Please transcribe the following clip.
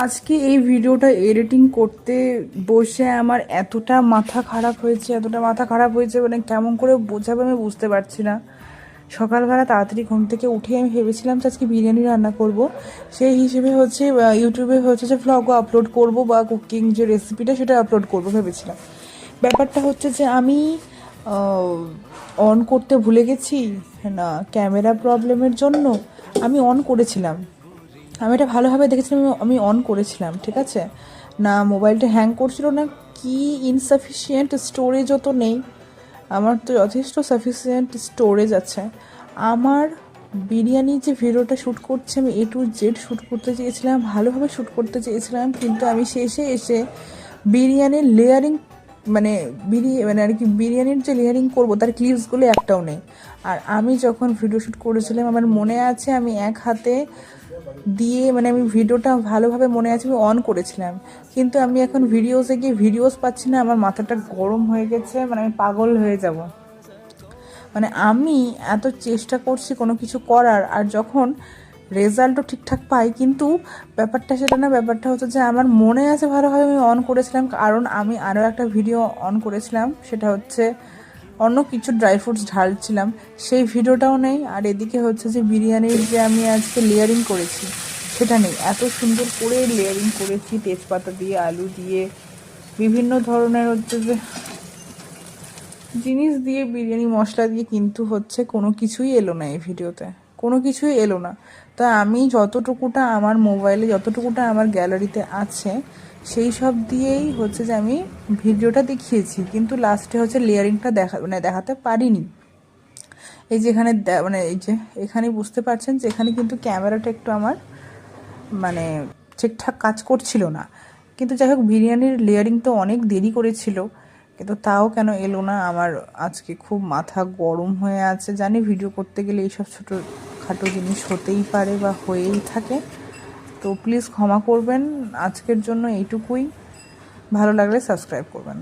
আজকে এই ভিডিওটা এডিটিং করতে বসে আমার এতটা মাথা খারাপ হয়েছে মানে কেমন করে বোঝাবে আমি বুঝতে পারছি না। সকালবেলা তাড়াতাড়ি ঘুম থেকে উঠে আমি ভেবেছিলাম যে আজকে বিরিয়ানি রান্না করব, সেই হিসেবে ইউটিউবে যে ভ্লগও আপলোড করব বা কুকিং যে রেসিপিটা সেটা আপলোড করব ভেবেছিলাম। ব্যাপারটা হচ্ছে যে আমি অন করতে ভুলে গেছি, না ক্যামেরা প্রবলেমের জন্য আমি অন করেছিলাম, আমি এটা ভালোভাবে দেখেছিলাম, আমি অন করেছিলাম, ঠিক আছে, না মোবাইলটা হ্যাং করছিল না কি ইনসাফিসিয়েন্ট স্টোরেজও তো নেই, আমার তো যথেষ্ট সাফিসিয়েন্ট স্টোরেজ আছে। আমার বিরিয়ানির যে ভিডিওটা শ্যুট করছি আমি A to Z শ্যুট করতে চেয়েছিলাম, ভালোভাবে শ্যুট করতে চেয়েছিলাম, কিন্তু আমি শেষে এসে বিরিয়ানির লেয়ারিং মানে আর কি বিরিয়ানির যে লেয়ারিং করবো তার ক্লিপসগুলো একটাও নেই। আর আমি যখন ভিডিও শ্যুট করেছিলাম আমার মনে আছে আমি এক হাতে দিয়ে আমি ভিডিওটা ভালোভাবে মনে আছে আমি অন করেছিলাম, কিন্তু আমি এখন ভিডিওসে গিয়ে ভিডিওস পাচ্ছি না, আমার মাথাটা গরম হয়ে গেছে, আমি পাগল হয়ে যাব। আমি এত চেষ্টা করছি কোনো কিছু করার, আর যখন রেজাল্টও ঠিকঠাক পাই, কিন্তু ব্যাপারটা সেটা না, ব্যাপারটা হচ্ছে যে আমার মনে আছে ভালোভাবে আমি অন করেছিলাম, কারণ আমি আরও একটা ভিডিও অন করেছিলাম, সেটা হচ্ছে অন্য কিছু ড্রাই ফ্রুটস ঢালছিলাম, সেই ভিডিওটাও নেই। আর এদিকে হচ্ছে যে বিরিয়ানির যে আমি আজকে লেয়ারিং করেছি সেটা নেই, এত সুন্দর করে লেয়ারিং করেছি তেজপাতা দিয়ে, আলু দিয়ে, বিভিন্ন ধরনের হচ্ছে যে জিনিস দিয়ে, বিরিয়ানি মশলা দিয়ে, কিন্তু হচ্ছে কোনো কিছুই এলো না এই ভিডিওতে, কোনো কিছুই এলো না। তো আমি যতটুকুটা আমার মোবাইলে, যতটুকুটা আমার গ্যালারিতে আছে সেই সব দিয়েই হচ্ছে যে আমি ভিডিওটা দেখিয়েছি, কিন্তু লাস্টে হচ্ছে লেয়ারিংটা দেখাতে পারিনি। এই যে এখানে এই যে এখানে বুঝতে পারছেন যে এখানে কিন্তু ক্যামেরাটা একটু আমার ঠিকঠাক কাজ করছিল না, কিন্তু যাই হোক বিরিয়ানির লেয়ারিং তো অনেক দেরি করেছিল, কিন্তু তাও কেন এলো না, আমার আজকে খুব মাথা গরম হয়ে আছে। জানি ভিডিও করতে গেলে এইসব ছোটোখাটো জিনিস হতেই পারে বা হয়েই থাকে, তো প্লিজ ক্ষমা করবেন, আজকের জন্য এইটুকুই। ভালো লাগলে সাবস্ক্রাইব করবেন।